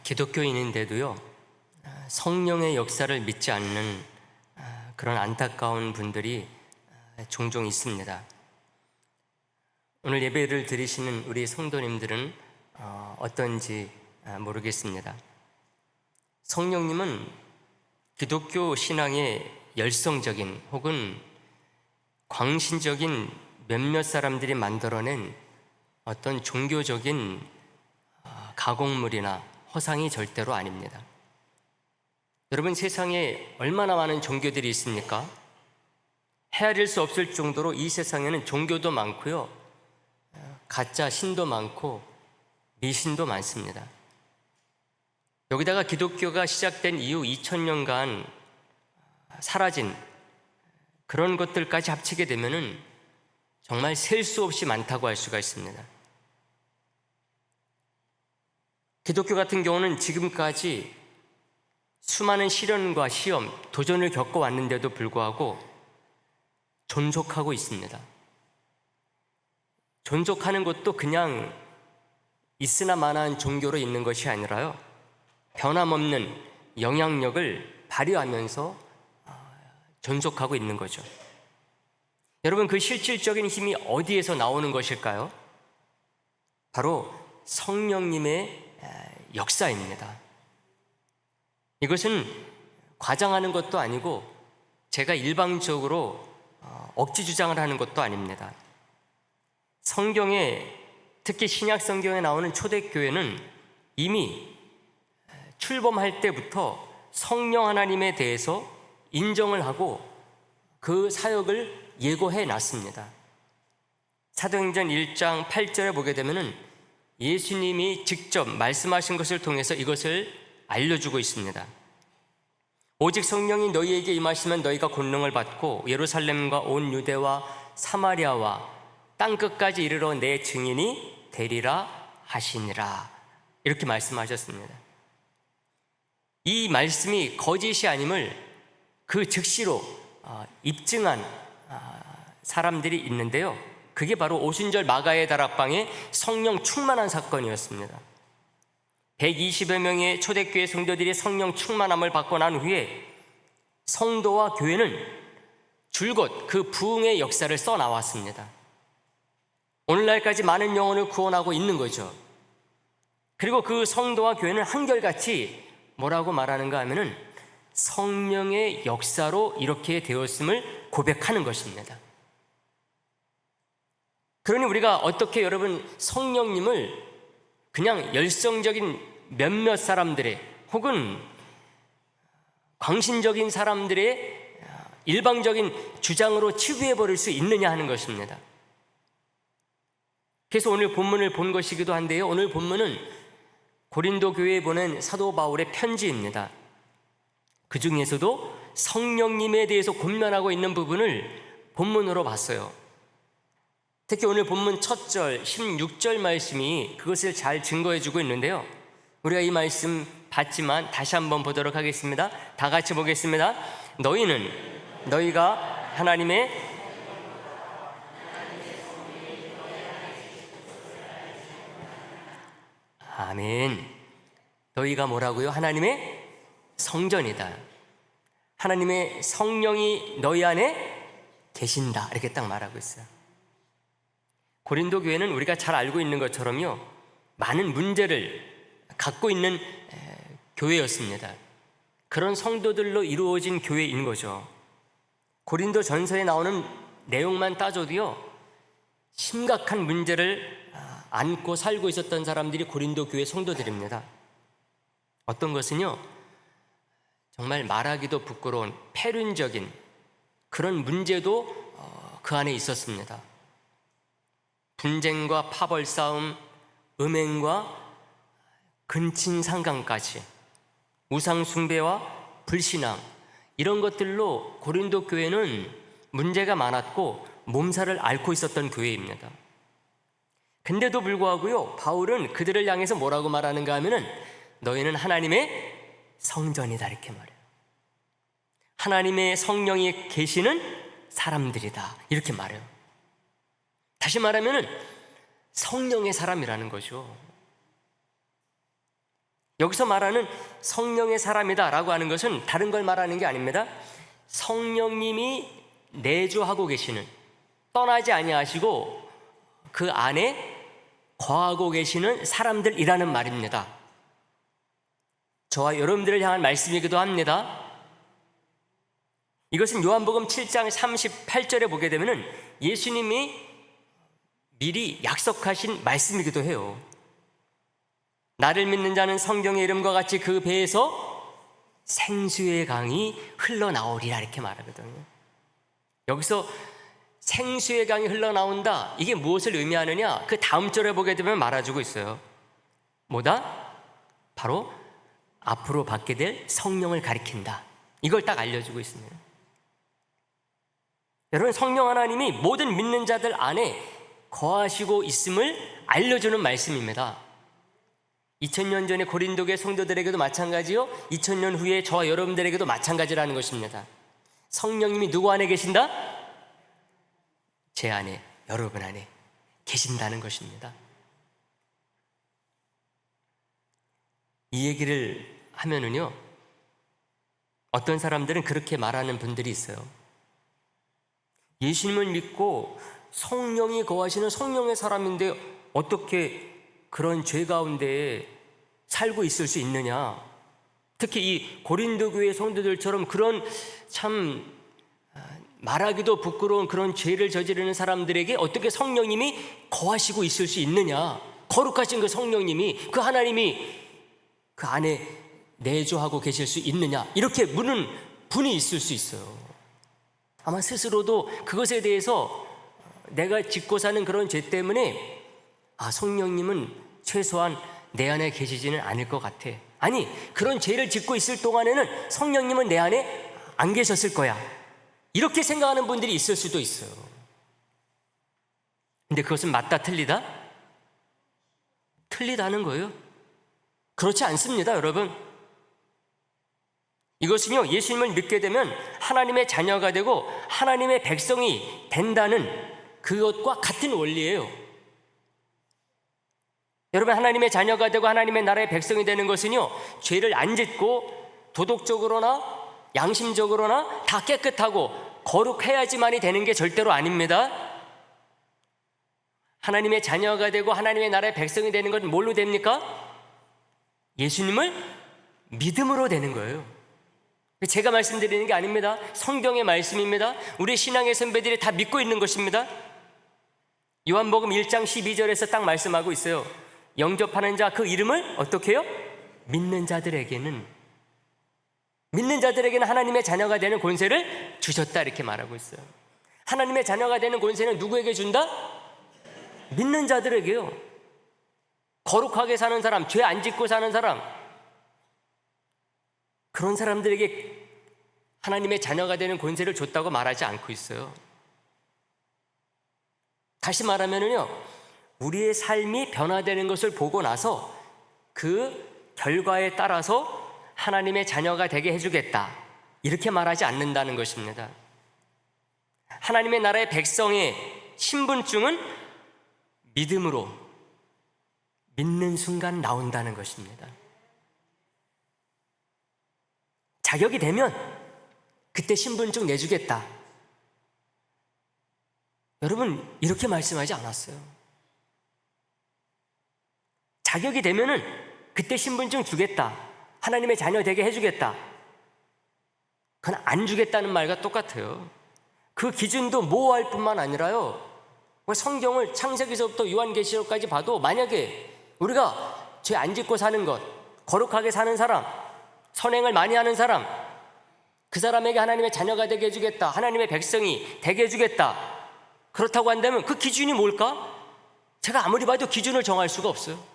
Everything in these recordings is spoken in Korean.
기독교인인데도요, 성령의 역사를 믿지 않는 그런 안타까운 분들이 종종 있습니다. 오늘 예배를 드리시는 우리 성도님들은 어떤지 모르겠습니다. 성령님은 기독교 신앙의 열성적인 혹은 광신적인 몇몇 사람들이 만들어낸 어떤 종교적인 가공물이나 허상이 절대로 아닙니다. 여러분, 세상에 얼마나 많은 종교들이 있습니까? 헤아릴 수 없을 정도로 이 세상에는 종교도 많고요, 가짜 신도 많고 미신도 많습니다. 여기다가 기독교가 시작된 이후 2000년간 사라진 그런 것들까지 합치게 되면은 정말 셀 수 없이 많다고 할 수가 있습니다. 기독교 같은 경우는 지금까지 수많은 시련과 시험, 도전을 겪어왔는데도 불구하고 존속하고 있습니다. 존속하는 것도 그냥 있으나 마나한 종교로 있는 것이 아니라요, 변함없는 영향력을 발휘하면서 존속하고 있는 거죠. 여러분, 그 실질적인 힘이 어디에서 나오는 것일까요? 바로 성령님의 역사입니다. 이것은 과장하는 것도 아니고 제가 일방적으로 억지 주장을 하는 것도 아닙니다. 성경에, 특히 신약 성경에 나오는 초대교회는 이미 출범할 때부터 성령 하나님에 대해서 인정을 하고 그 사역을 예고해 놨습니다. 사도행전 1장 8절에 보게 되면은 예수님이 직접 말씀하신 것을 통해서 이것을 알려주고 있습니다. 오직 성령이 너희에게 임하시면 너희가 권능을 받고 예루살렘과 온 유대와 사마리아와 땅끝까지 이르러 내 증인이 되리라 하시니라, 이렇게 말씀하셨습니다. 이 말씀이 거짓이 아님을 그 즉시로 입증한 사람들이 있는데요, 그게 바로 오순절 마가의 다락방에 성령 충만한 사건이었습니다. 120여 명의 초대교회 성도들이 성령 충만함을 받고 난 후에 성도와 교회는 줄곧 그 부흥의 역사를 써나왔습니다. 오늘날까지 많은 영혼을 구원하고 있는 거죠. 그리고 그 성도와 교회는 한결같이 뭐라고 말하는가 하면은 성령의 역사로 이렇게 되었음을 고백하는 것입니다. 그러니 우리가 어떻게, 여러분, 성령님을 그냥 열성적인 몇몇 사람들의 혹은 광신적인 사람들의 일방적인 주장으로 치부해버릴 수 있느냐 하는 것입니다. 그래서 오늘 본문을 본 것이기도 한데요, 오늘 본문은 고린도 교회에 보낸 사도 바울의 편지입니다. 그 중에서도 성령님에 대해서 권면하고 있는 부분을 본문으로 봤어요. 특히 오늘 본문 첫 절 16절 말씀이 그것을 잘 증거해주고 있는데요, 우리가 이 말씀 봤지만 다시 한번 보도록 하겠습니다. 다 같이 보겠습니다. 너희가 하나님의 아멘. 너희가 뭐라고요? 하나님의 성전이다. 하나님의 성령이 너희 안에 계신다, 이렇게 딱 말하고 있어요. 고린도 교회는 우리가 잘 알고 있는 것처럼요, 많은 문제를 갖고 있는 교회였습니다. 그런 성도들로 이루어진 교회인 거죠. 고린도 전서에 나오는 내용만 따져도요, 심각한 문제를 안고 살고 있었던 사람들이 고린도 교회 성도들입니다. 어떤 것은요, 정말 말하기도 부끄러운 폐륜적인 그런 문제도 그 안에 있었습니다. 분쟁과 파벌 싸움, 음행과 근친상간까지, 우상 숭배와 불신앙, 이런 것들로 고린도 교회는 문제가 많았고 몸살을 앓고 있었던 교회입니다. 근데도 불구하고요, 바울은 그들을 향해서 뭐라고 말하는가 하면은 너희는 하나님의 성전이다, 이렇게 말해요. 하나님의 성령이 계시는 사람들이다, 이렇게 말해요. 다시 말하면은 성령의 사람이라는 거죠. 여기서 말하는 성령의 사람이다 라고 하는 것은 다른 걸 말하는 게 아닙니다. 성령님이 내주하고 계시는, 떠나지 아니하시고 그 안에 거하고 계시는 사람들이라는 말입니다. 저와 여러분들을 향한 말씀이기도 합니다. 이것은 요한복음 7장 38절에 보게 되면 예수님이 미리 약속하신 말씀이기도 해요. 나를 믿는 자는 성경의 이름과 같이 그 배에서 생수의 강이 흘러나오리라 이렇게 말하거든요. 여기서 생수의 강이 흘러나온다, 이게 무엇을 의미하느냐? 그 다음 절에 보게 되면 말해주고 있어요. 뭐다? 바로 앞으로 받게 될 성령을 가리킨다. 이걸 딱 알려주고 있습니다. 여러분, 성령 하나님이 모든 믿는 자들 안에 거하시고 있음을 알려주는 말씀입니다. 2000년 전에 고린도교회 성도들에게도 마찬가지요, 2000년 후에 저와 여러분들에게도 마찬가지라는 것입니다. 성령님이 누구 안에 계신다? 제 안에, 여러분 안에 계신다는 것입니다. 이 얘기를 하면은요, 어떤 사람들은 그렇게 말하는 분들이 있어요. 예수님을 믿고 성령이 거하시는 성령의 사람인데 어떻게 그런 죄 가운데 살고 있을 수 있느냐? 특히 이 고린도 교회 성도들처럼 그런 참 말하기도 부끄러운 그런 죄를 저지르는 사람들에게 어떻게 성령님이 거하시고 있을 수 있느냐? 거룩하신 그 성령님이, 그 하나님이 그 안에 내주하고 계실 수 있느냐? 이렇게 묻는 분이 있을 수 있어요. 아마 스스로도 그것에 대해서 내가 짓고 사는 그런 죄 때문에 성령님은 최소한 내 안에 계시지는 않을 것 같아. 아니, 그런 죄를 짓고 있을 동안에는 성령님은 내 안에 안 계셨을 거야. 이렇게 생각하는 분들이 있을 수도 있어요. 근데 그것은 맞다 틀리다? 틀리다는 거예요. 그렇지 않습니다, 여러분. 이것은요, 예수님을 믿게 되면 하나님의 자녀가 되고 하나님의 백성이 된다는 그것과 같은 원리예요. 여러분, 하나님의 자녀가 되고 하나님의 나라의 백성이 되는 것은요, 죄를 안 짓고 도덕적으로나 양심적으로나 다 깨끗하고 거룩해야지만이 되는 게 절대로 아닙니다. 하나님의 자녀가 되고 하나님의 나라의 백성이 되는 건 뭘로 됩니까? 예수님을 믿음으로 되는 거예요. 제가 말씀드리는 게 아닙니다. 성경의 말씀입니다. 우리 신앙의 선배들이 다 믿고 있는 것입니다. 요한복음 1장 12절에서 딱 말씀하고 있어요. 영접하는 자 그 이름을 어떻게 해요? 믿는 자들에게는 하나님의 자녀가 되는 권세를 주셨다 이렇게 말하고 있어요. 하나님의 자녀가 되는 권세는 누구에게 준다? 믿는 자들에게요. 거룩하게 사는 사람, 죄 안 짓고 사는 사람, 그런 사람들에게 하나님의 자녀가 되는 권세를 줬다고 말하지 않고 있어요. 다시 말하면요, 우리의 삶이 변화되는 것을 보고 나서 그 결과에 따라서 하나님의 자녀가 되게 해주겠다 이렇게 말하지 않는다는 것입니다. 하나님의 나라의 백성의 신분증은 믿음으로 믿는 순간 나온다는 것입니다. 자격이 되면 그때 신분증 내주겠다. 여러분, 이렇게 말씀하지 않았어요. 자격이 되면은 그때 신분증 주겠다. 하나님의 자녀 되게 해주겠다. 그건 안 주겠다는 말과 똑같아요. 그 기준도 모호할 뿐만 아니라요, 성경을 창세기서부터 요한계시록까지 봐도 만약에 우리가 죄 안 짓고 사는 것, 거룩하게 사는 사람, 선행을 많이 하는 사람, 그 사람에게 하나님의 자녀가 되게 해주겠다, 하나님의 백성이 되게 해주겠다, 그렇다고 한다면 그 기준이 뭘까? 제가 아무리 봐도 기준을 정할 수가 없어요.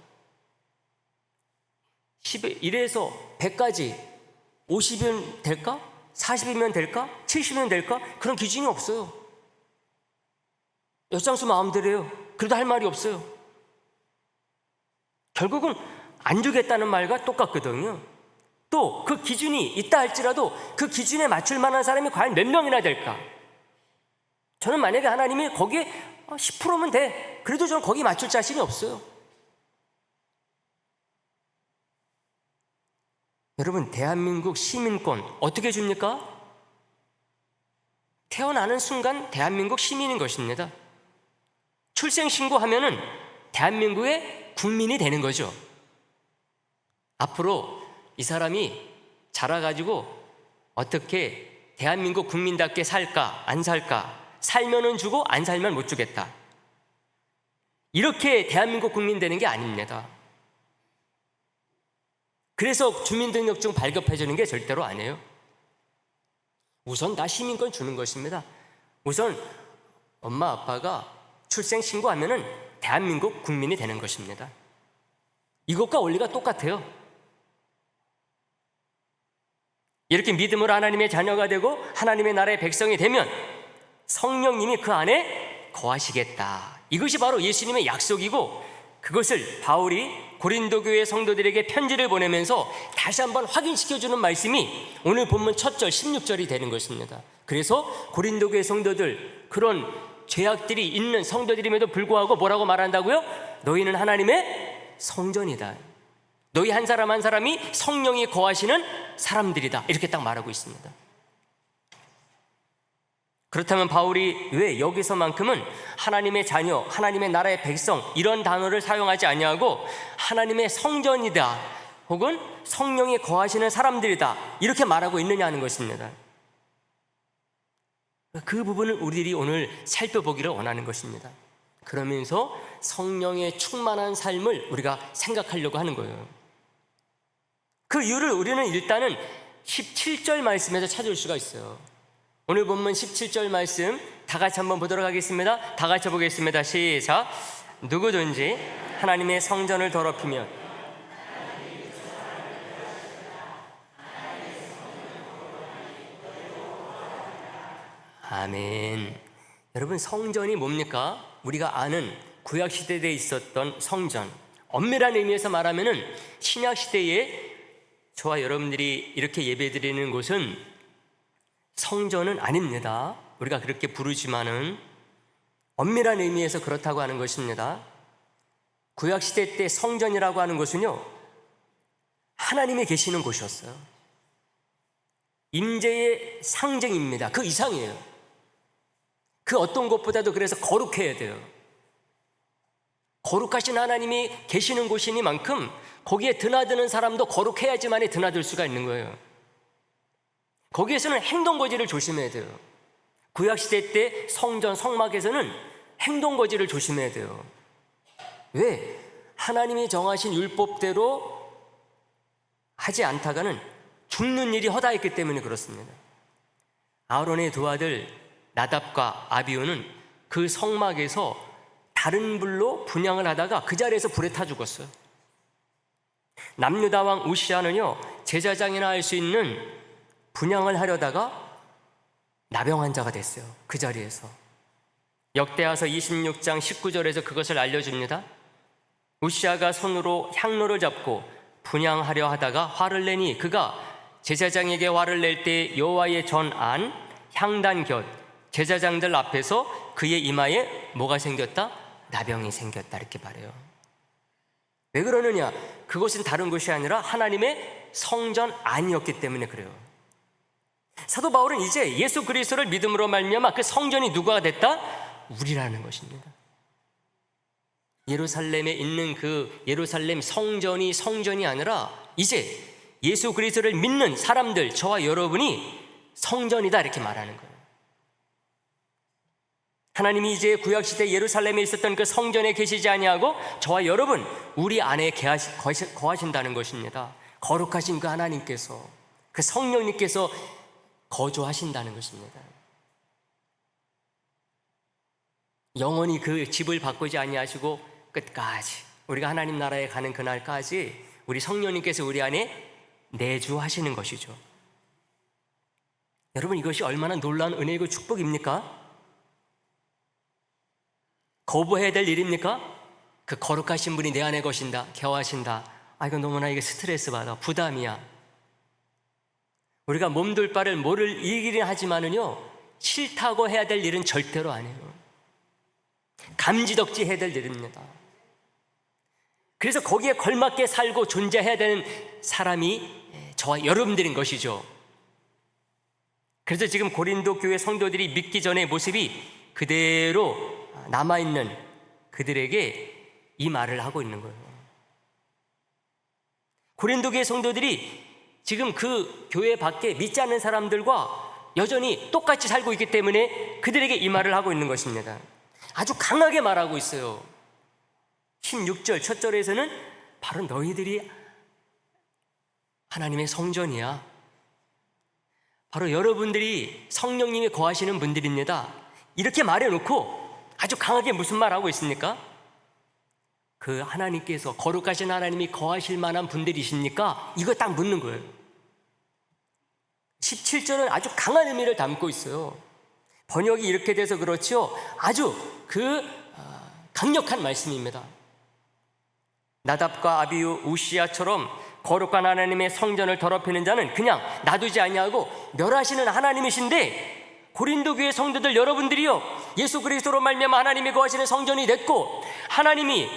1에서 100까지 50이면 될까? 40이면 될까? 70이면 될까? 그런 기준이 없어요. 엿장수 마음대로예요. 그래도 할 말이 없어요. 결국은 안 주겠다는 말과 똑같거든요. 또 그 기준이 있다 할지라도 그 기준에 맞출 만한 사람이 과연 몇 명이나 될까? 저는 만약에 하나님이 거기에 10%면 돼, 그래도 저는 거기 맞출 자신이 없어요. 여러분, 대한민국 시민권 어떻게 줍니까? 태어나는 순간 대한민국 시민인 것입니다. 출생신고하면은 대한민국의 국민이 되는 거죠. 앞으로 이 사람이 자라가지고 어떻게 대한민국 국민답게 살까, 안 살까, 살면은 주고 안 살면 못 주겠다, 이렇게 대한민국 국민 되는 게 아닙니다. 그래서 주민등록증 발급해 주는 게 절대로 아니에요. 우선 나 시민권 주는 것입니다. 우선 엄마 아빠가 출생신고하면은 대한민국 국민이 되는 것입니다. 이것과 원리가 똑같아요. 이렇게 믿음으로 하나님의 자녀가 되고 하나님의 나라의 백성이 되면 성령님이 그 안에 거하시겠다. 이것이 바로 예수님의 약속이고, 그것을 바울이 고린도 교회 성도들에게 편지를 보내면서 다시 한번 확인시켜주는 말씀이 오늘 본문 첫 절 16절이 되는 것입니다. 그래서 고린도 교회 성도들, 그런 죄악들이 있는 성도들임에도 불구하고 뭐라고 말한다고요? 너희는 하나님의 성전이다. 너희 한 사람 한 사람이 성령이 거하시는 사람들이다. 이렇게 딱 말하고 있습니다. 그렇다면 바울이 왜 여기서만큼은 하나님의 자녀, 하나님의 나라의 백성 이런 단어를 사용하지 아니하고 하나님의 성전이다, 혹은 성령이 거하시는 사람들이다, 이렇게 말하고 있느냐 하는 것입니다. 그 부분을 우리들이 오늘 살펴보기를 원하는 것입니다. 그러면서 성령의 충만한 삶을 우리가 생각하려고 하는 거예요. 그 이유를 우리는 일단은 17절 말씀에서 찾을 수가 있어요. 오늘 본문 17절 말씀 다 같이 한번 보도록 하겠습니다. 다 같이 보겠습니다. 시작. 누구든지 하나님의 성전을 더럽히면 아멘. 여러분, 성전이 뭡니까? 우리가 아는 구약시대에 있었던 성전, 엄밀한 의미에서 말하면은 신약시대에 저와 여러분들이 이렇게 예배드리는 곳은 성전은 아닙니다. 우리가 그렇게 부르지만은 엄밀한 의미에서 그렇다고 하는 것입니다. 구약시대 때 성전이라고 하는 것은요, 하나님이 계시는 곳이었어요. 임재의 상징입니다. 그 이상이에요. 그 어떤 것보다도 그래서 거룩해야 돼요. 거룩하신 하나님이 계시는 곳이니만큼 거기에 드나드는 사람도 거룩해야지만이 드나들 수가 있는 거예요. 거기에서는 행동거지를 조심해야 돼요. 구약시대 때 성전, 성막에서는 행동거지를 조심해야 돼요. 왜? 하나님이 정하신 율법대로 하지 않다가는 죽는 일이 허다했기 때문에 그렇습니다. 아론의 두 아들 나답과 아비후는 그 성막에서 다른 불로 분향을 하다가 그 자리에서 불에 타 죽었어요. 남유다 왕 우시아는요, 제사장이나 할 수 있는 분향을 하려다가 나병 환자가 됐어요. 그 자리에서. 역대하서 26장 19절에서 그것을 알려줍니다. 우시아가 손으로 향로를 잡고 분향하려 하다가 화를 내니 그가 제사장에게 화를 낼 때 여호와의 전 안 향단 곁 제사장들 앞에서 그의 이마에 뭐가 생겼다? 나병이 생겼다, 이렇게 말해요. 왜 그러느냐? 그것은 다른 것이 아니라 하나님의 성전 아니었기 때문에 그래요. 사도 바울은 이제 예수 그리스도를 믿음으로 말미암아 그 성전이 누구가 됐다? 우리라는 것입니다. 예루살렘에 있는 그 예루살렘 성전이 성전이 아니라 이제 예수 그리스도를 믿는 사람들, 저와 여러분이 성전이다, 이렇게 말하는 거예요. 하나님이 이제 구약시대 예루살렘에 있었던 그 성전에 계시지 아니하고 저와 여러분, 우리 안에 거하신다는 것입니다. 거룩하신 그 하나님께서, 그 성령님께서 거주하신다는 것입니다. 영원히 그 집을 바꾸지 아니하시고 끝까지 우리가 하나님 나라에 가는 그날까지 우리 성령님께서 우리 안에 내주하시는 것이죠. 여러분, 이것이 얼마나 놀라운 은혜이고 축복입니까? 거부해야 될 일입니까? 그 거룩하신 분이 내 안에 거하신다. 이거 너무나 이게 스트레스 받아, 부담이야. 우리가 몸둘 바를 뭐를 이기긴 하지만은요, 싫다고 해야 될 일은 절대로 안 해요. 감지덕지 해야 될 일입니다. 그래서 거기에 걸맞게 살고 존재해야 되는 사람이 저와 여러분들인 것이죠. 그래서 지금 고린도 교회 성도들이 믿기 전의 모습이 그대로 남아있는 그들에게 이 말을 하고 있는 거예요. 고린도 교회 성도들이 지금 그 교회 밖에 믿지 않는 사람들과 여전히 똑같이 살고 있기 때문에 그들에게 이 말을 하고 있는 것입니다. 아주 강하게 말하고 있어요. 16절 첫 절에서는 바로 너희들이 하나님의 성전이야. 바로 여러분들이 성령님이 거하시는 분들입니다. 이렇게 말해놓고 아주 강하게 무슨 말하고 있습니까? 그 하나님께서 거룩하신 하나님이 거하실 만한 분들이십니까? 이거 딱 묻는 거예요. 17절은 아주 강한 의미를 담고 있어요. 번역이 이렇게 돼서 그렇죠. 아주 강력한 말씀입니다. 나답과 아비후 우시야처럼 거룩한 하나님의 성전을 더럽히는 자는 그냥 놔두지 아니하고 멸하시는 하나님이신데, 고린도 교회 성도들 여러분들이요, 예수 그리스도로 말미암아 하나님이 거하시는 성전이 됐고 하나님이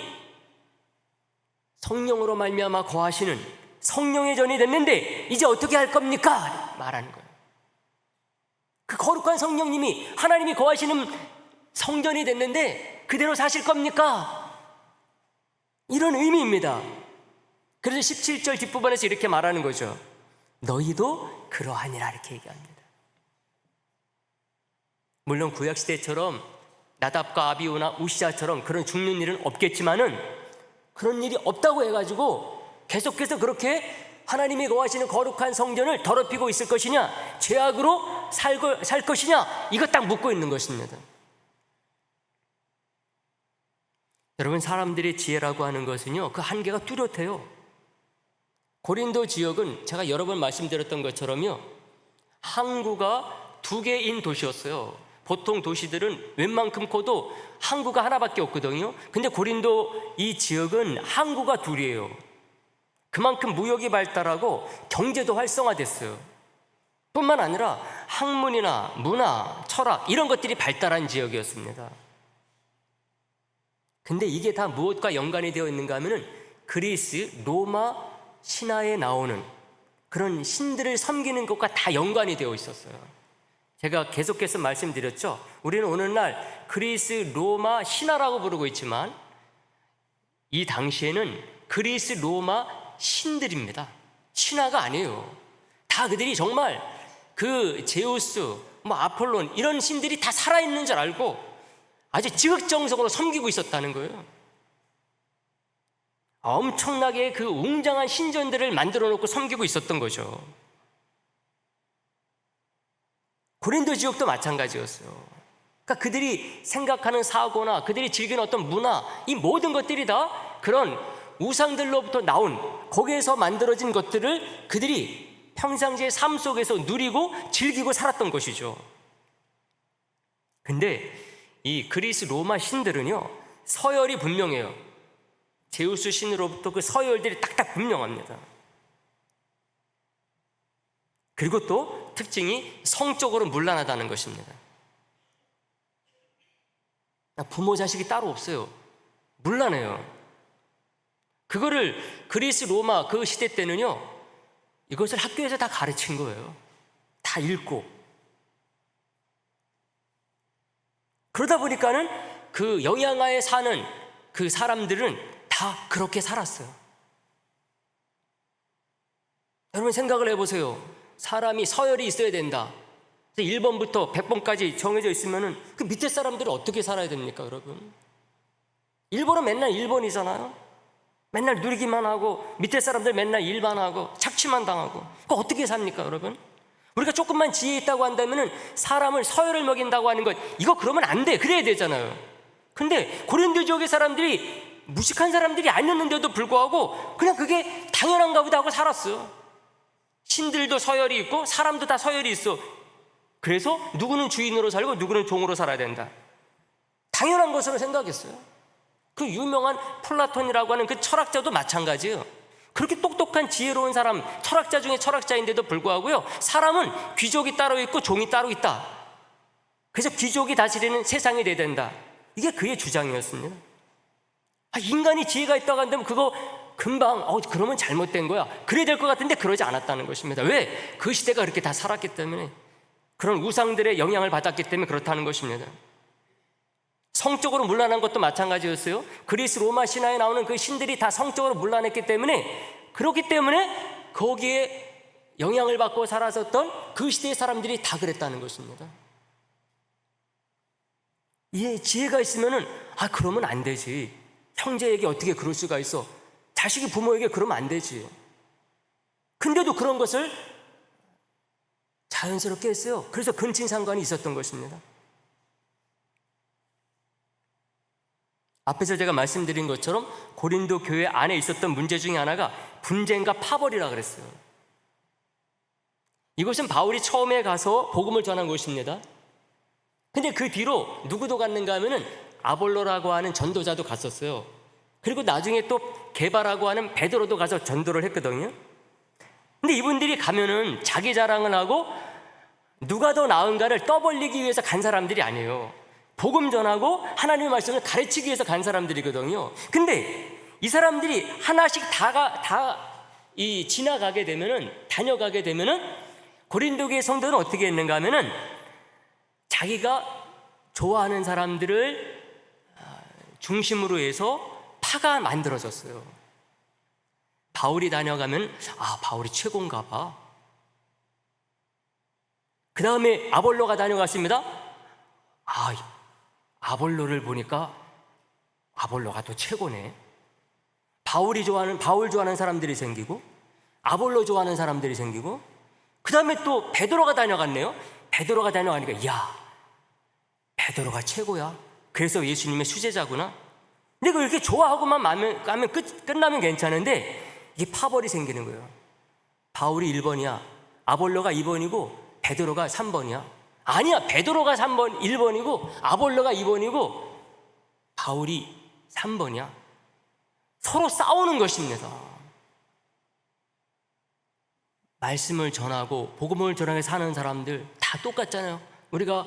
성령으로 말미암아 거하시는 성령의 전이 됐는데 이제 어떻게 할 겁니까? 말하는 거예요. 그 거룩한 성령님이 하나님이 거하시는 성전이 됐는데 그대로 사실 겁니까? 이런 의미입니다. 그래서 17절 뒷부분에서 이렇게 말하는 거죠. 너희도 그러하니라, 이렇게 얘기합니다. 물론 구약시대처럼 나답과 아비후나 우시아처럼 그런 죽는 일은 없겠지만은, 그런 일이 없다고 해가지고 계속해서 그렇게 하나님이 거하시는 거룩한 성전을 더럽히고 있을 것이냐, 죄악으로 살 것이냐, 이거 딱 묻고 있는 것입니다. 여러분, 사람들의 지혜라고 하는 것은요, 그 한계가 뚜렷해요. 고린도 지역은 제가 여러 번 말씀드렸던 것처럼요, 항구가 2개인 도시였어요. 보통 도시들은 웬만큼 커도 항구가 하나밖에 없거든요. 근데 고린도 이 지역은 항구가 2이에요. 그만큼 무역이 발달하고 경제도 활성화됐어요. 뿐만 아니라 학문이나 문화, 철학 이런 것들이 발달한 지역이었습니다. 근데 이게 다 무엇과 연관이 되어 있는가 하면은 그리스, 로마 신화에 나오는 그런 신들을 섬기는 것과 다 연관이 되어 있었어요. 제가 계속해서 말씀드렸죠. 우리는 오늘날 그리스, 로마 신화라고 부르고 있지만 이 당시에는 그리스, 로마 신들입니다. 신화가 아니에요. 다 그들이 정말 그 제우스, 아폴론 이런 신들이 다 살아있는 줄 알고 아주 지극정성으로 섬기고 있었다는 거예요. 엄청나게 그 웅장한 신전들을 만들어 놓고 섬기고 있었던 거죠. 고린도 지역도 마찬가지였어요. 그러니까 그들이 생각하는 사고나 그들이 즐기는 어떤 문화, 이 모든 것들이 다 그런 우상들로부터 나온, 거기에서 만들어진 것들을 그들이 평상시의 삶 속에서 누리고 즐기고 살았던 것이죠. 근데 이 그리스 로마 신들은요, 서열이 분명해요. 제우스 신으로부터 그 서열들이 딱딱 분명합니다. 그리고 또 특징이 성적으로 문란하다는 것입니다. 부모 자식이 따로 없어요. 문란해요. 그거를 그리스 로마 그 시대 때는요, 이것을 학교에서 다 가르친 거예요. 다 읽고. 그러다 보니까는 그 영향하에 사는 그 사람들은 다 그렇게 살았어요. 여러분 생각을 해보세요. 사람이 서열이 있어야 된다. 1번부터 100번까지 정해져 있으면은 그 밑에 사람들은 어떻게 살아야 됩니까, 여러분? 1번은 맨날 1번이잖아요. 맨날 누리기만 하고 밑에 사람들 맨날 일만 하고 착취만 당하고. 그거 어떻게 삽니까, 여러분? 우리가 조금만 지혜 있다고 한다면은 사람을 서열을 먹인다고 하는 것, 이거 그러면 안 돼. 그래야 되잖아요. 근데 고린도 지역의 사람들이 무식한 사람들이 아니었는데도 불구하고 그냥 그게 당연한가 보다 하고 살았어요. 신들도 서열이 있고 사람도 다 서열이 있어. 그래서 누구는 주인으로 살고 누구는 종으로 살아야 된다. 당연한 것으로 생각했어요. 그 유명한 플라톤이라고 하는 그 철학자도 마찬가지예요. 그렇게 똑똑한 지혜로운 사람, 철학자 중에 철학자인데도 불구하고요, 사람은 귀족이 따로 있고 종이 따로 있다. 그래서 귀족이 다스리는 세상이 돼야 된다. 이게 그의 주장이었습니다. 인간이 지혜가 있다고 한다면 금방 그러면 잘못된 거야, 그래야 될 것 같은데 그러지 않았다는 것입니다. 왜? 그 시대가 그렇게 다 살았기 때문에, 그런 우상들의 영향을 받았기 때문에 그렇다는 것입니다. 성적으로 문란한 것도 마찬가지였어요. 그리스 로마 신화에 나오는 그 신들이 다 성적으로 문란했기 때문에, 그렇기 때문에 거기에 영향을 받고 살았었던 그 시대의 사람들이 다 그랬다는 것입니다. 이 지혜가 있으면은 그러면 안 되지, 형제에게 어떻게 그럴 수가 있어, 자식이 부모에게 그러면 안 되지. 근데도 그런 것을 자연스럽게 했어요. 그래서 근친상간이 있었던 것입니다. 앞에서 제가 말씀드린 것처럼 고린도 교회 안에 있었던 문제 중에 하나가 분쟁과 파벌이라 그랬어요. 이것은 바울이 처음에 가서 복음을 전한 곳입니다. 근데 그 뒤로 누구도 갔는가 하면은 아볼로라고 하는 전도자도 갔었어요. 그리고 나중에 또 게바라고 하는 베드로도 가서 전도를 했거든요. 근데 이분들이 가면은 자기 자랑을 하고 누가 더 나은가를 떠벌리기 위해서 간 사람들이 아니에요. 복음 전하고 하나님의 말씀을 가르치기 위해서 간 사람들이거든요. 근데 이 사람들이 하나씩 지나가게 되면은, 다녀가게 되면은 고린도 교회 성도는 어떻게 했는가 하면은 자기가 좋아하는 사람들을 중심으로 해서 파가 만들어졌어요. 바울이 다녀가면 바울이 최고인가 봐. 그 다음에 아볼로가 다녀갔습니다. 아볼로를 보니까 아볼로가 또 최고네. 바울 좋아하는 사람들이 생기고, 아볼로 좋아하는 사람들이 생기고, 그 다음에 또 베드로가 다녀갔네요. 베드로가 다녀가니까 베드로가 최고야. 그래서 예수님의 수제자구나. 근데 이렇게 좋아하고만 가면 끝나면 괜찮은데 이게 파벌이 생기는 거예요. 바울이 1번이야, 아볼로가 2번이고 베드로가 3번이야. 아니야, 베드로가 1번이고 아볼로가 2번이고 바울이 3번이야. 서로 싸우는 것입니다. 말씀을 전하고 복음을 전하게 사는 사람들 다 똑같잖아요. 우리가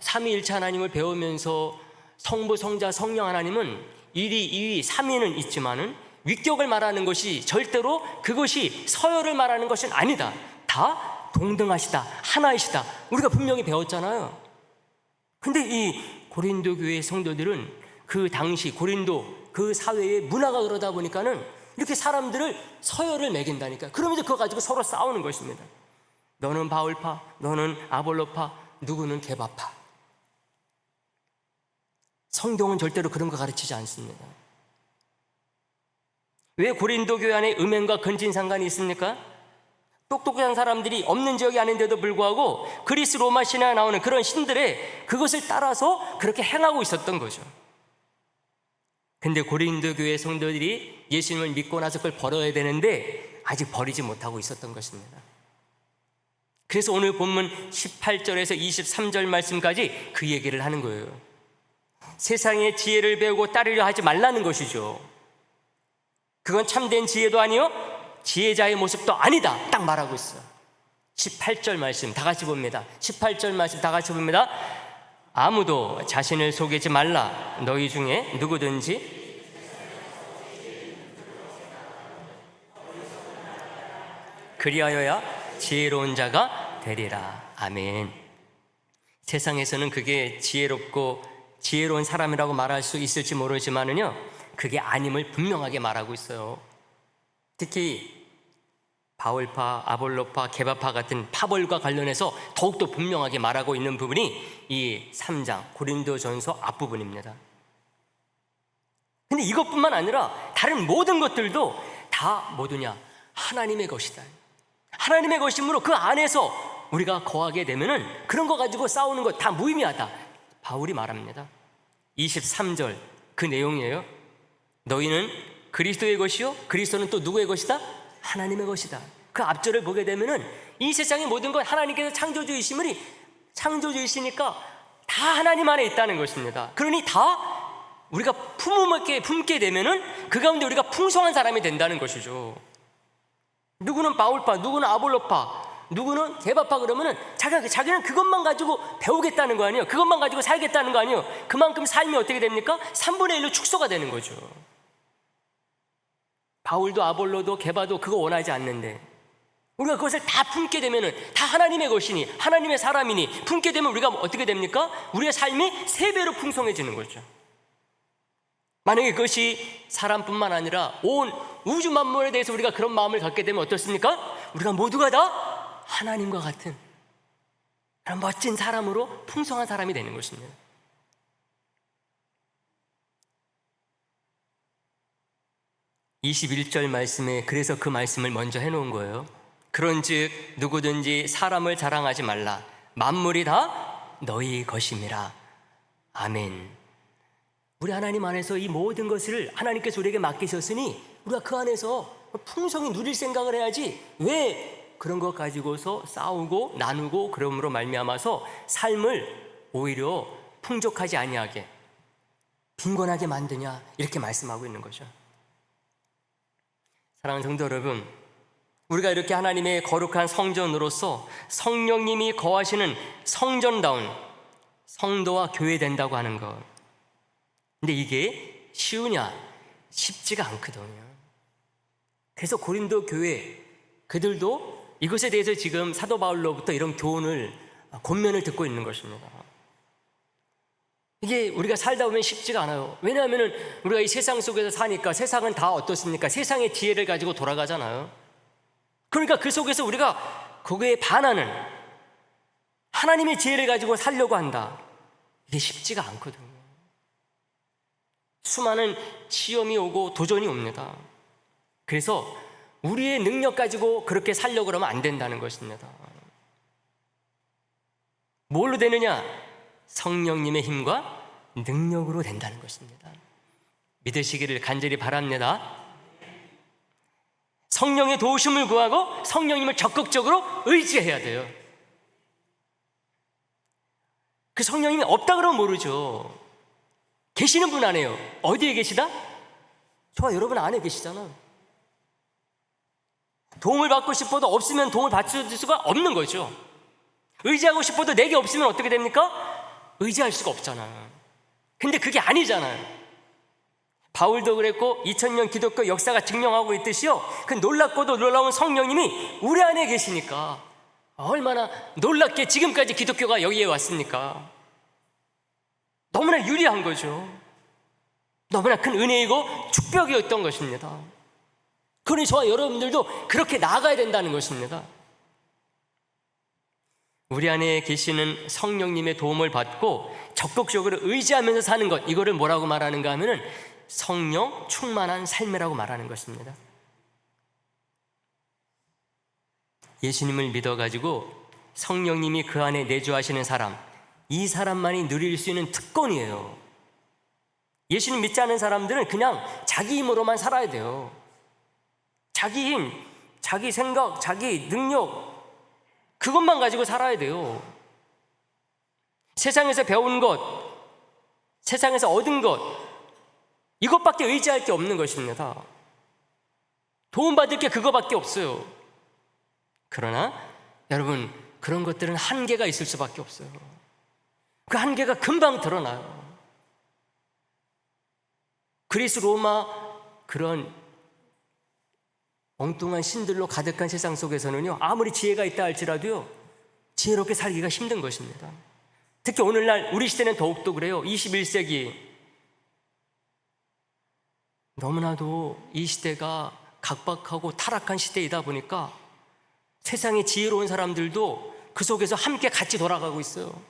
삼위일체 하나님을 배우면서 성부, 성자, 성령 하나님은 1위, 2위, 3위는 있지만은 위격을 말하는 것이 절대로 그것이 서열을 말하는 것은 아니다. 다 동등하시다, 하나이시다, 우리가 분명히 배웠잖아요. 근데 이 고린도 교회 성도들은 그 당시 고린도 그 사회의 문화가 그러다 보니까는 이렇게 사람들을 서열을 매긴다니까. 그러면서 그거 가지고 서로 싸우는 것입니다. 너는 바울파, 너는 아볼로파, 누구는 게바파. 성경은 절대로 그런 거 가르치지 않습니다. 왜 고린도 교회 안에 음행과 근친상간이 있습니까? 똑똑한 사람들이 없는 지역이 아닌데도 불구하고 그리스 로마 신화에 나오는 그런 신들의 그것을 따라서 그렇게 행하고 있었던 거죠. 근데 고린도 교회 성도들이 예수님을 믿고 나서 그걸 버려야 되는데 아직 버리지 못하고 있었던 것입니다. 그래서 오늘 본문 18절에서 23절 말씀까지 그 얘기를 하는 거예요. 세상의 지혜를 배우고 따르려 하지 말라는 것이죠. 그건 참된 지혜도 아니요, 지혜자의 모습도 아니다, 딱 말하고 있어요. 18절 말씀 다 같이 봅니다. 18절 말씀 다 같이 봅니다. 아무도 자신을 속이지 말라. 너희 중에 누구든지 그리하여야 지혜로운 자가 되리라. 아멘. 세상에서는 그게 지혜롭고 지혜로운 사람이라고 말할 수 있을지 모르지만은요, 그게 아님을 분명하게 말하고 있어요. 특히 바울파, 아볼로파, 게바파 같은 파벌과 관련해서 더욱더 분명하게 말하고 있는 부분이 이 3장 고린도전서 앞부분입니다. 근데 이것뿐만 아니라 다른 모든 것들도 다 뭐냐? 하나님의 것이다. 하나님의 것이므로 그 안에서 우리가 거하게 되면은 그런 거 가지고 싸우는 거 다 무의미하다, 바울이 말합니다. 23절 그 내용이에요. 너희는 그리스도의 것이요, 그리스도는 또 누구의 것이다? 하나님의 것이다. 그 앞절을 보게 되면은 이 세상의 모든 건 하나님께서 창조주이시니까 다 하나님 안에 있다는 것입니다. 그러니 다 우리가 품게 되면은 그 가운데 우리가 풍성한 사람이 된다는 것이죠. 누구는 바울파, 누구는 아볼로파, 누구는 게바파 그러면은 자기는 그것만 가지고 배우겠다는 거 아니에요? 그것만 가지고 살겠다는 거 아니에요? 그만큼 삶이 어떻게 됩니까? 3분의 1로 축소가 되는 거죠. 바울도 아볼로도 게바도 그거 원하지 않는데 우리가 그것을 다 품게 되면은 다 하나님의 것이니 하나님의 사람이니 품게 되면 우리가 어떻게 됩니까? 우리의 삶이 3배로 풍성해지는 거죠. 만약에 그것이 사람뿐만 아니라 온 우주 만물에 대해서 우리가 그런 마음을 갖게 되면 어떻습니까? 우리가 모두가 다 하나님과 같은 그런 멋진 사람으로 풍성한 사람이 되는 것입니다. (21절) 말씀에 그래서 그 말씀을 먼저 해놓은 거예요. 그런즉 누구든지 사람을 자랑하지 말라. 만물이 다 너희 것임이라. 아멘. 우리 하나님 안에서 이 모든 것을 하나님께서 우리에게 맡기셨으니 우리가 그 안에서 풍성히 누릴 생각을 해야지 왜 그런 것 가지고서 싸우고 나누고 그러므로 말미암아서 삶을 오히려 풍족하지 아니하게 빈곤하게 만드냐 이렇게 말씀하고 있는 거죠. 사랑하는 성도 여러분, 우리가 이렇게 하나님의 거룩한 성전으로서 성령님이 거하시는 성전다운 성도와 교회 된다고 하는 것, 근데 이게 쉬우냐? 쉽지가 않거든요. 그래서 고린도 교회 그들도 이것에 대해서 지금 사도 바울로부터 이런 교훈을 권면을 듣고 있는 것입니다. 이게 우리가 살다 보면 쉽지가 않아요. 왜냐하면 우리가 이 세상 속에서 사니까 세상은 다 어떻습니까? 세상의 지혜를 가지고 돌아가잖아요. 그러니까 그 속에서 우리가 거기에 반하는 하나님의 지혜를 가지고 살려고 한다. 이게 쉽지가 않거든요. 수많은 시험이 오고 도전이 옵니다. 그래서 우리의 능력 가지고 그렇게 살려고 그러면 안 된다는 것입니다. 뭘로 되느냐? 성령님의 힘과 능력으로 된다는 것입니다. 믿으시기를 간절히 바랍니다. 성령의 도우심을 구하고 성령님을 적극적으로 의지해야 돼요. 그 성령님이 없다 그러면 모르죠. 계시는 분 안에요. 어디에 계시다? 저와 여러분 안에 계시잖아요. 도움을 받고 싶어도 없으면 도움을 받을 수가 없는 거죠. 의지하고 싶어도 내게 없으면 어떻게 됩니까? 의지할 수가 없잖아요. 근데 그게 아니잖아요. 바울도 그랬고 2000년 기독교 역사가 증명하고 있듯이요, 그 놀랍고도 놀라운 성령님이 우리 안에 계시니까 얼마나 놀랍게 지금까지 기독교가 여기에 왔습니까? 너무나 유리한 거죠. 너무나 큰 은혜이고 축복이었던 것입니다. 그러니 저와 여러분들도 그렇게 나아가야 된다는 것입니다. 우리 안에 계시는 성령님의 도움을 받고 적극적으로 의지하면서 사는 것, 이거를 뭐라고 말하는가 하면은 성령 충만한 삶이라고 말하는 것입니다. 예수님을 믿어가지고 성령님이 그 안에 내주하시는 사람, 이 사람만이 누릴 수 있는 특권이에요. 예수님 믿지 않은 사람들은 그냥 자기 힘으로만 살아야 돼요. 자기 힘, 자기 생각, 자기 능력, 그것만 가지고 살아야 돼요. 세상에서 배운 것, 세상에서 얻은 것, 이것밖에 의지할 게 없는 것입니다. 도움받을 게 그거밖에 없어요. 그러나 여러분, 그런 것들은 한계가 있을 수밖에 없어요. 그 한계가 금방 드러나요. 그리스 로마 그런 엉뚱한 신들로 가득한 세상 속에서는요, 아무리 지혜가 있다 할지라도요, 지혜롭게 살기가 힘든 것입니다. 특히 오늘날 우리 시대는 더욱더 그래요. 21세기 너무나도 이 시대가 각박하고 타락한 시대이다 보니까 세상에 지혜로운 사람들도 그 속에서 함께 같이 돌아가고 있어요.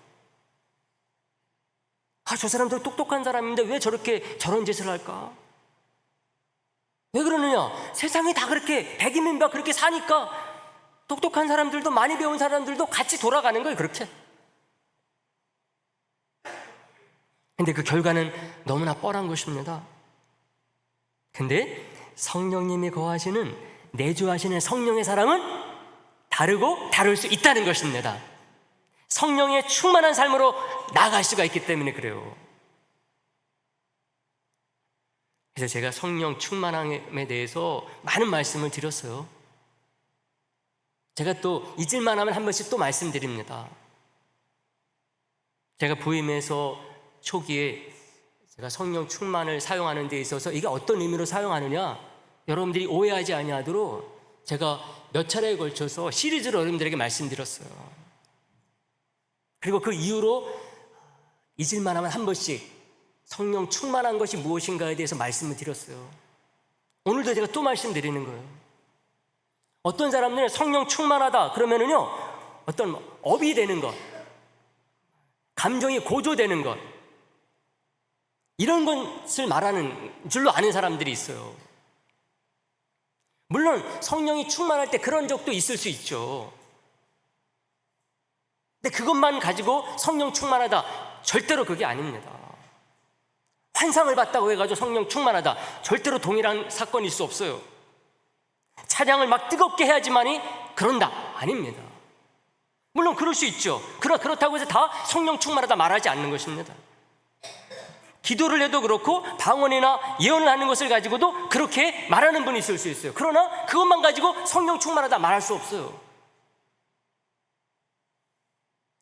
저 사람들 똑똑한 사람인데 왜 저렇게 저런 짓을 할까? 왜 그러느냐? 세상이 다 그렇게 백이민박 그렇게 사니까 똑똑한 사람들도 많이 배운 사람들도 같이 돌아가는 거예요. 그렇게. 근데 그 결과는 너무나 뻔한 것입니다. 근데 성령님이 거하시는, 내주하시는 성령의 사람은 다르고 다를 수 있다는 것입니다. 성령의 충만한 삶으로 나아갈 수가 있기 때문에 그래요. 그래서 제가 성령 충만함에 대해서 많은 말씀을 드렸어요. 제가 또 잊을만 하면 한 번씩 또 말씀드립니다. 제가 부임해서 초기에 제가 성령 충만을 사용하는 데 있어서 이게 어떤 의미로 사용하느냐, 여러분들이 오해하지 아니하도록 제가 몇 차례에 걸쳐서 시리즈로 여러분들에게 말씀드렸어요. 그리고 그 이후로 잊을만 하면 한 번씩 성령 충만한 것이 무엇인가에 대해서 말씀을 드렸어요. 오늘도 제가 또 말씀드리는 거예요. 어떤 사람들은 성령 충만하다 그러면은요, 어떤 업이 되는 것, 감정이 고조되는 것, 이런 것을 말하는 줄로 아는 사람들이 있어요. 물론 성령이 충만할 때 그런 적도 있을 수 있죠. 근데 그것만 가지고 성령 충만하다, 절대로 그게 아닙니다. 환상을 봤다고 해가지고 성령 충만하다, 절대로 동일한 사건일 수 없어요. 찬양을 막 뜨겁게 해야지만이 그런다, 아닙니다. 물론 그럴 수 있죠. 그렇다고 해서 다 성령 충만하다 말하지 않는 것입니다. 기도를 해도 그렇고 방언이나 예언을 하는 것을 가지고도 그렇게 말하는 분이 있을 수 있어요. 그러나 그것만 가지고 성령 충만하다 말할 수 없어요.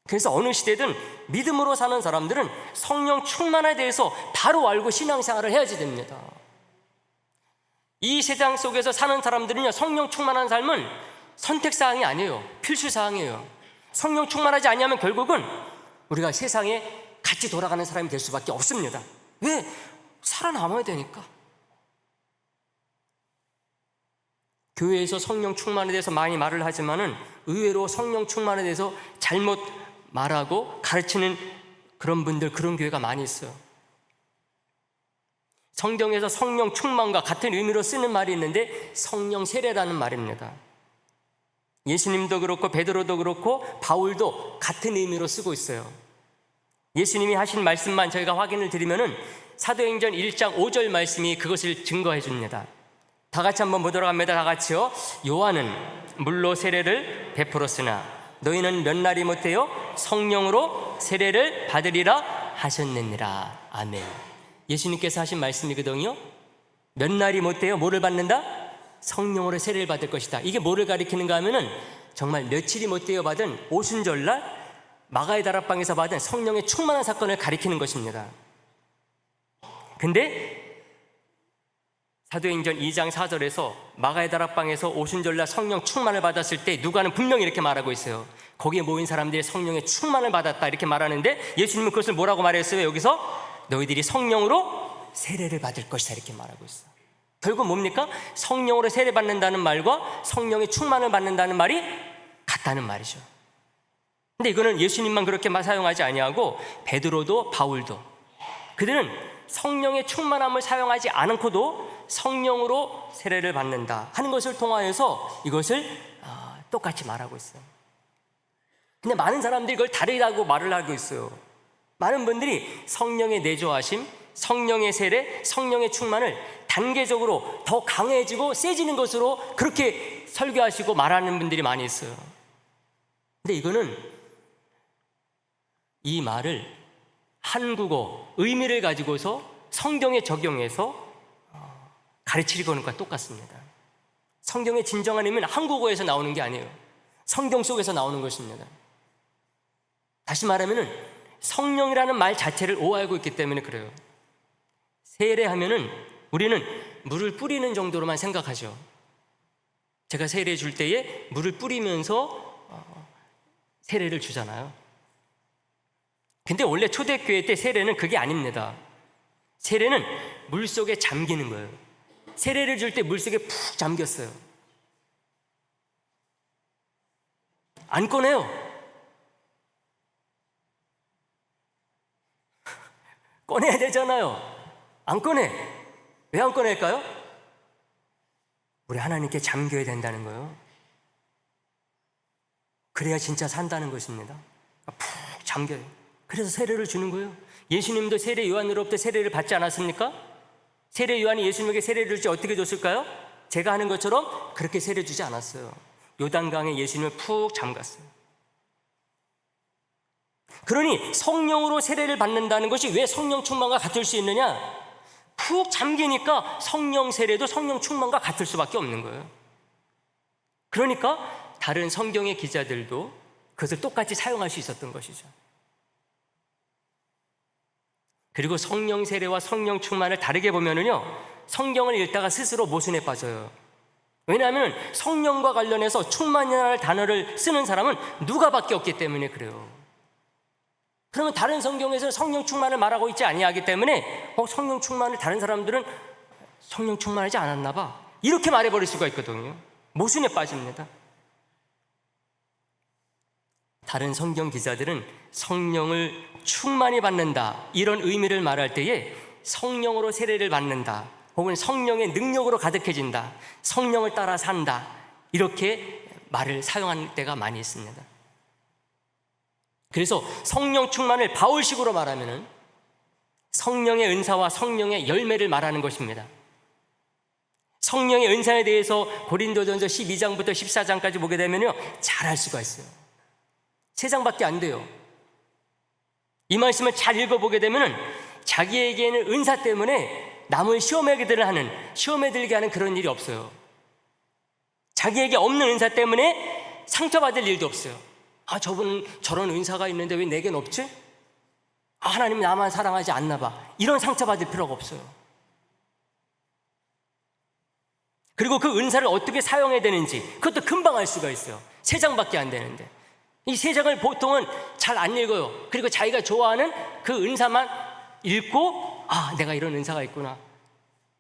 그래서 어느 시대든 믿음으로 사는 사람들은 성령 충만에 대해서 바로 알고 신앙생활을 해야지 됩니다. 이 세상 속에서 사는 사람들은요, 성령 충만한 삶은 선택사항이 아니에요. 필수사항이에요. 성령 충만하지 않으면 결국은 우리가 세상에 같이 돌아가는 사람이 될 수밖에 없습니다. 왜? 살아남아야 되니까. 교회에서 성령 충만에 대해서 많이 말을 하지만은 의외로 성령 충만에 대해서 잘못 말하고 가르치는 그런 분들, 그런 교회가 많이 있어요. 성경에서 성령 충만과 같은 의미로 쓰는 말이 있는데 성령 세례라는 말입니다. 예수님도 그렇고 베드로도 그렇고 바울도 같은 의미로 쓰고 있어요. 예수님이 하신 말씀만 저희가 확인을 드리면은 사도행전 1장 5절 말씀이 그것을 증거해 줍니다. 다 같이 한번 보도록 합니다. 다 같이요. 요한은 물로 세례를 베풀었으나 너희는 몇 날이 못해요 성령으로 세례를 받으리라 하셨느니라. 아멘. 예수님께서 하신 말씀이거든요. 몇 날이 못해요 뭐를 받는다? 성령으로 세례를 받을 것이다. 이게 뭐를 가리키는가 하면은 정말 며칠이 못되어 받은 오순절날 마가의 다락방에서 받은 성령의 충만한 사건을 가리키는 것입니다. 근데 사도행전 2장 4절에서 마가의 다락방에서 오순절날 성령 충만을 받았을 때 누가는 분명히 이렇게 말하고 있어요. 거기에 모인 사람들이 성령의 충만을 받았다 이렇게 말하는데 예수님은 그것을 뭐라고 말했어요? 여기서 너희들이 성령으로 세례를 받을 것이다 이렇게 말하고 있어요. 결국 뭡니까? 성령으로 세례받는다는 말과 성령의 충만을 받는다는 말이 같다는 말이죠. 근데 이거는 예수님만 그렇게 사용하지 아니하고 베드로도 바울도 그들은 성령의 충만함을 사용하지 않고도 성령으로 세례를 받는다 하는 것을 통하여서 이것을 똑같이 말하고 있어요. 근데 많은 사람들이 이걸 다르다고 말을 하고 있어요. 많은 분들이 성령의 내조하심, 성령의 세례, 성령의 충만을 단계적으로 더 강해지고 세지는 것으로 그렇게 설교하시고 말하는 분들이 많이 있어요. 근데 이거는 이 말을 한국어 의미를 가지고서 성경에 적용해서 가르치는 것과 똑같습니다. 성경의 진정한 의미는 한국어에서 나오는 게 아니에요. 성경 속에서 나오는 것입니다. 다시 말하면 성령이라는 말 자체를 오해하고 있기 때문에 그래요. 세례하면은 우리는 물을 뿌리는 정도로만 생각하죠. 제가 세례 줄 때에 물을 뿌리면서 세례를 주잖아요. 근데 원래 초대교회 때 세례는 그게 아닙니다. 세례는 물속에 잠기는 거예요. 세례를 줄 때 물속에 푹 잠겼어요. 안 꺼내요. 꺼내야 되잖아요. 안 꺼내. 왜 안 꺼낼까요? 우리 하나님께 잠겨야 된다는 거예요. 그래야 진짜 산다는 것입니다. 푹 잠겨요. 그래서 세례를 주는 거예요. 예수님도 세례 요한으로부터 세례를 받지 않았습니까? 세례 요한이 예수님에게 세례를 줄 때 어떻게 줬을까요? 제가 하는 것처럼 그렇게 세례 주지 않았어요. 요단강에 예수님을 푹 잠갔어요. 그러니 성령으로 세례를 받는다는 것이 왜 성령 충만과 같을 수 있느냐? 푹 잠기니까 성령 세례도 성령 충만과 같을 수밖에 없는 거예요. 그러니까 다른 성경의 기자들도 그것을 똑같이 사용할 수 있었던 것이죠. 그리고 성령 세례와 성령 충만을 다르게 보면은요, 성경을 읽다가 스스로 모순에 빠져요. 왜냐하면 성령과 관련해서 충만이라는 단어를 쓰는 사람은 누가밖에 없기 때문에 그래요. 그러면 다른 성경에서는 성령 충만을 말하고 있지 아니하기 때문에 성령 충만을 다른 사람들은 성령 충만하지 않았나 봐, 이렇게 말해버릴 수가 있거든요. 모순에 빠집니다. 다른 성경 기자들은 성령을 충만히 받는다 이런 의미를 말할 때에 성령으로 세례를 받는다, 혹은 성령의 능력으로 가득해진다, 성령을 따라 산다, 이렇게 말을 사용하는 때가 많이 있습니다. 그래서 성령 충만을 바울식으로 말하면은 성령의 은사와 성령의 열매를 말하는 것입니다. 성령의 은사에 대해서 고린도전서 12장부터 14장까지 보게 되면요, 잘 알 수가 있어요. 3장밖에 안 돼요. 이 말씀을 잘 읽어보게 되면은 자기에게는 은사 때문에 남을 시험에 들게 하는 그런 일이 없어요. 자기에게 없는 은사 때문에 상처받을 일도 없어요. 저분은 저런 은사가 있는데 왜 내겐 없지? 하나님이 나만 사랑하지 않나 봐, 이런 상처받을 필요가 없어요. 그리고 그 은사를 어떻게 사용해야 되는지 그것도 금방 알 수가 있어요. 3장밖에 안 되는데 이 3장을 보통은 잘 안 읽어요. 그리고 자기가 좋아하는 그 은사만 읽고 내가 이런 은사가 있구나,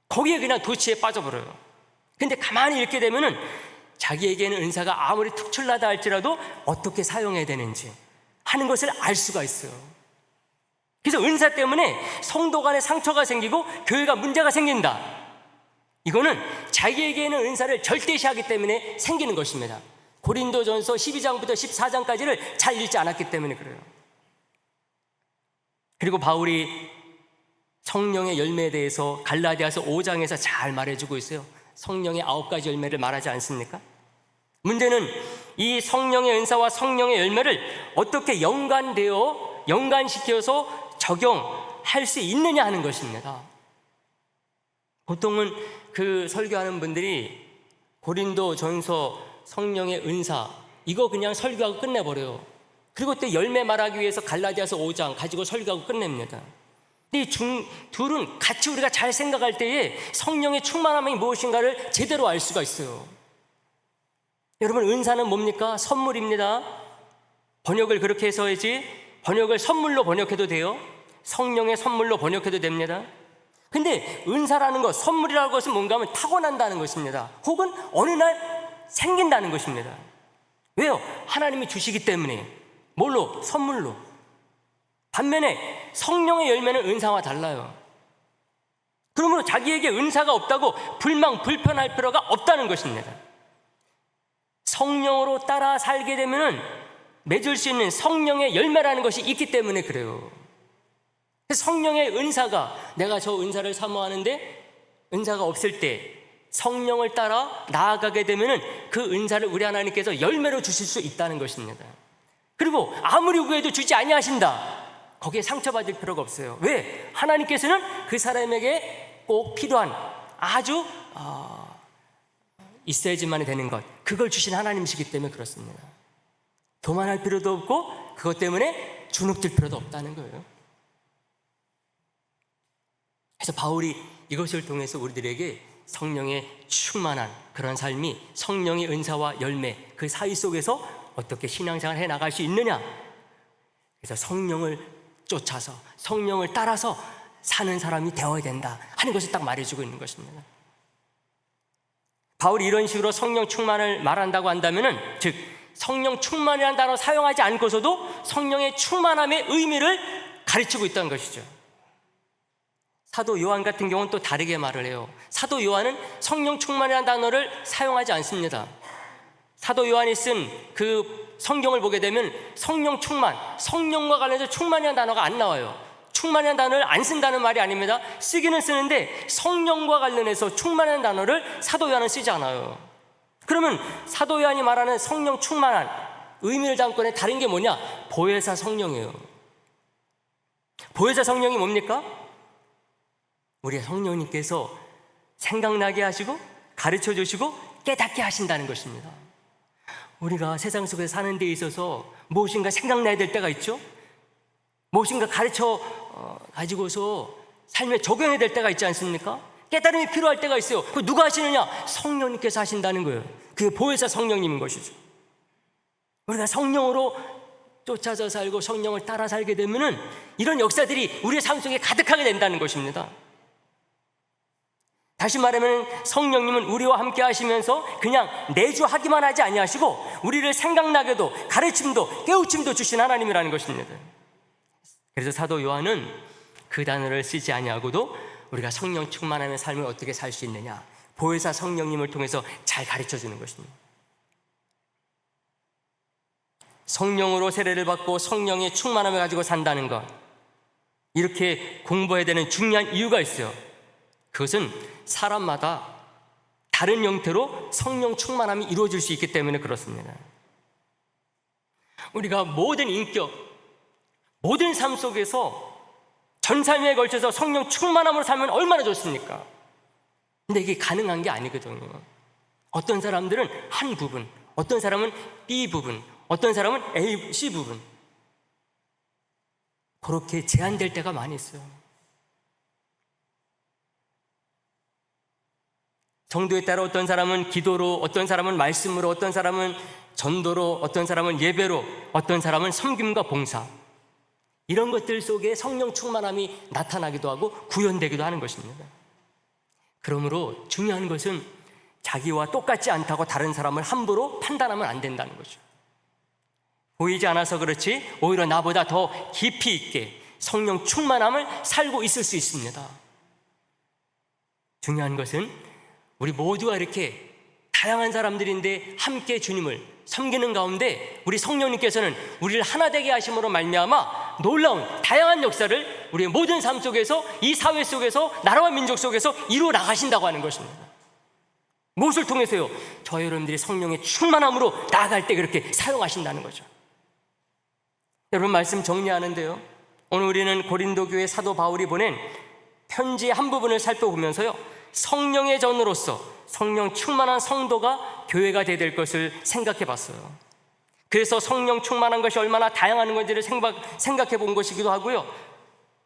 거기에 그냥 도취에 빠져버려요. 근데 가만히 읽게 되면은 자기에게는 은사가 아무리 특출나다 할지라도 어떻게 사용해야 되는지 하는 것을 알 수가 있어요. 그래서 은사 때문에 성도 간에 상처가 생기고 교회가 문제가 생긴다, 이거는 자기에게는 은사를 절대시하기 때문에 생기는 것입니다. 고린도전서 12장부터 14장까지를 잘 읽지 않았기 때문에 그래요. 그리고 바울이 성령의 열매에 대해서 갈라디아서 5장에서 잘 말해주고 있어요. 성령의 9가지 열매를 말하지 않습니까? 문제는 이 성령의 은사와 성령의 열매를 어떻게 연관시켜서 적용할 수 있느냐 하는 것입니다. 보통은 그 설교하는 분들이 고린도전서 성령의 은사 이거 그냥 설교하고 끝내버려요. 그리고 또 열매 말하기 위해서 갈라디아서 5장 가지고 설교하고 끝냅니다. 이 둘은 같이 우리가 잘 생각할 때에 성령의 충만함이 무엇인가를 제대로 알 수가 있어요. 여러분, 은사는 뭡니까? 선물입니다. 번역을 그렇게 해서야지, 번역을 선물로 번역해도 돼요. 성령의 선물로 번역해도 됩니다. 근데 은사라는 것, 선물이라는 것은 뭔가 하면 타고난다는 것입니다. 혹은 어느 날 생긴다는 것입니다. 왜요? 하나님이 주시기 때문에. 뭘로? 선물로. 반면에 성령의 열매는 은사와 달라요. 그러므로 자기에게 은사가 없다고 불평할 필요가 없다는 것입니다. 성령으로 따라 살게 되면 맺을 수 있는 성령의 열매라는 것이 있기 때문에 그래요. 성령의 은사가, 내가 저 은사를 사모하는데 은사가 없을 때 성령을 따라 나아가게 되면 그 은사를 우리 하나님께서 열매로 주실 수 있다는 것입니다. 그리고 아무리 구해도 주지 아니하신다, 거기에 상처받을 필요가 없어요. 왜? 하나님께서는 그 사람에게 꼭 필요한 아주 있어야지만 되는 것, 그걸 주신 하나님이시기 때문에 그렇습니다. 교만할 필요도 없고 그것 때문에 주눅들 필요도 없다는 거예요. 그래서 바울이 이것을 통해서 우리들에게 성령의 충만한 그런 삶이, 성령의 은사와 열매 그 사이 속에서 어떻게 신앙생활을 해나갈 수 있느냐, 그래서 성령을 쫓아서 성령을 따라서 사는 사람이 되어야 된다 하는 것을 딱 말해주고 있는 것입니다. 바울이 이런 식으로 성령 충만을 말한다고 한다면은, 즉 성령 충만이라는 단어 사용하지 않고서도 성령의 충만함의 의미를 가르치고 있다는 것이죠. 사도 요한 같은 경우는 또 다르게 말을 해요. 사도 요한은 성령 충만이라는 단어를 사용하지 않습니다. 사도 요한이 쓴 그 성경을 보게 되면 성령 충만, 성령과 관련해서 충만이라는 단어가 안 나와요. 충만이라는 단어를 안 쓴다는 말이 아닙니다. 쓰기는 쓰는데 성령과 관련해서 충만이라는 단어를 사도 요한은 쓰지 않아요. 그러면 사도 요한이 말하는 성령 충만한 의미를 담고 있는 다른 게 뭐냐? 보혜사 성령이에요. 보혜사 성령이 뭡니까? 우리 성령님께서 생각나게 하시고 가르쳐 주시고 깨닫게 하신다는 것입니다. 우리가 세상 속에 사는 데 있어서 무엇인가 생각나야 될 때가 있죠. 무엇인가 가르쳐 가지고서 삶에 적용해야 될 때가 있지 않습니까? 깨달음이 필요할 때가 있어요. 그 누가 하시느냐? 성령님께서 하신다는 거예요. 그게 보혜사 성령님인 것이죠. 우리가 성령으로 쫓아서 살고 성령을 따라 살게 되면은 이런 역사들이 우리의 삶 속에 가득하게 된다는 것입니다. 다시 말하면 성령님은 우리와 함께 하시면서 그냥 내주하기만 하지 아니하시고 우리를 생각나게도 가르침도 깨우침도 주신 하나님이라는 것입니다. 그래서 사도 요한은 그 단어를 쓰지 아니하고도 우리가 성령 충만함의 삶을 어떻게 살 수 있느냐, 보혜사 성령님을 통해서 잘 가르쳐 주는 것입니다. 성령으로 세례를 받고 성령의 충만함을 가지고 산다는 것, 이렇게 공부해야 되는 중요한 이유가 있어요. 그것은 사람마다 다른 형태로 성령 충만함이 이루어질 수 있기 때문에 그렇습니다. 우리가 모든 인격, 모든 삶 속에서 전삶에 걸쳐서 성령 충만함으로 살면 얼마나 좋습니까? 근데 이게 가능한 게 아니거든요. 어떤 사람들은 한 부분, 어떤 사람은 B 부분, 어떤 사람은 A, C 부분, 그렇게 제한될 때가 많이 있어요. 정도에 따라 어떤 사람은 기도로, 어떤 사람은 말씀으로, 어떤 사람은 전도로, 어떤 사람은 예배로, 어떤 사람은 섬김과 봉사, 이런 것들 속에 성령 충만함이 나타나기도 하고 구현되기도 하는 것입니다. 그러므로 중요한 것은 자기와 똑같지 않다고 다른 사람을 함부로 판단하면 안 된다는 거죠. 보이지 않아서 그렇지 오히려 나보다 더 깊이 있게 성령 충만함을 살고 있을 수 있습니다. 중요한 것은 우리 모두가 이렇게 다양한 사람들인데 함께 주님을 섬기는 가운데 우리 성령님께서는 우리를 하나 되게 하심으로 말미암아 놀라운 다양한 역사를 우리의 모든 삶 속에서, 이 사회 속에서, 나라와 민족 속에서 이루어 나가신다고 하는 것입니다. 무엇을 통해서요? 저와 여러분들이 성령의 충만함으로 나아갈 때 그렇게 사용하신다는 거죠. 여러분, 말씀 정리하는데요, 오늘 우리는 고린도 교회 사도 바울이 보낸 편지의 한 부분을 살펴보면서요, 성령의 전으로서 성령 충만한 성도가 교회가 되어야 될 것을 생각해 봤어요. 그래서 성령 충만한 것이 얼마나 다양한 건지를 생각해 본 것이기도 하고요,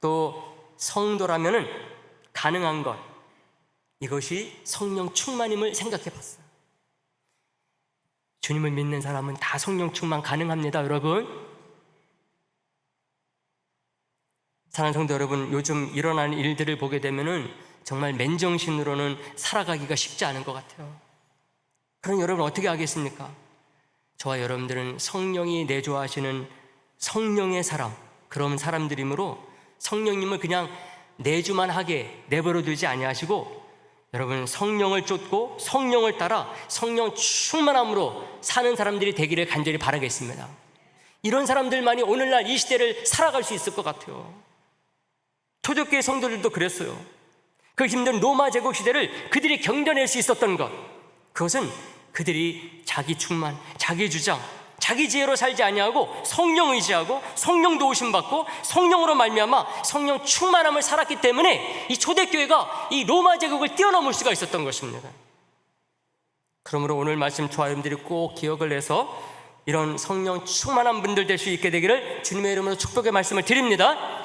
또 성도라면은 가능한 것, 이것이 성령 충만임을 생각해 봤어요. 주님을 믿는 사람은 다 성령 충만 가능합니다, 여러분. 사랑하는 성도 여러분, 요즘 일어나는 일들을 보게 되면은 정말 맨정신으로는 살아가기가 쉽지 않은 것 같아요. 그럼 여러분 어떻게 하겠습니까? 저와 여러분들은 성령이 내주하시는 성령의 사람, 그런 사람들이므로 성령님을 그냥 내주만 하게 내버려 두지 아니하시고 여러분 성령을 쫓고 성령을 따라 성령 충만함으로 사는 사람들이 되기를 간절히 바라겠습니다. 이런 사람들만이 오늘날 이 시대를 살아갈 수 있을 것 같아요. 초대교회 성도들도 그랬어요. 그 힘든 로마 제국 시대를 그들이 견뎌낼 수 있었던 것, 그것은 그들이 자기 충만, 자기 주장, 자기 지혜로 살지 아니하고 성령 의지하고 성령 도우심 받고 성령으로 말미암아 성령 충만함을 살았기 때문에 이 초대교회가 이 로마 제국을 뛰어넘을 수가 있었던 것입니다. 그러므로 오늘 말씀 저와 여러분들이 꼭 기억을 해서 이런 성령 충만한 분들 될 수 있게 되기를 주님의 이름으로 축복의 말씀을 드립니다.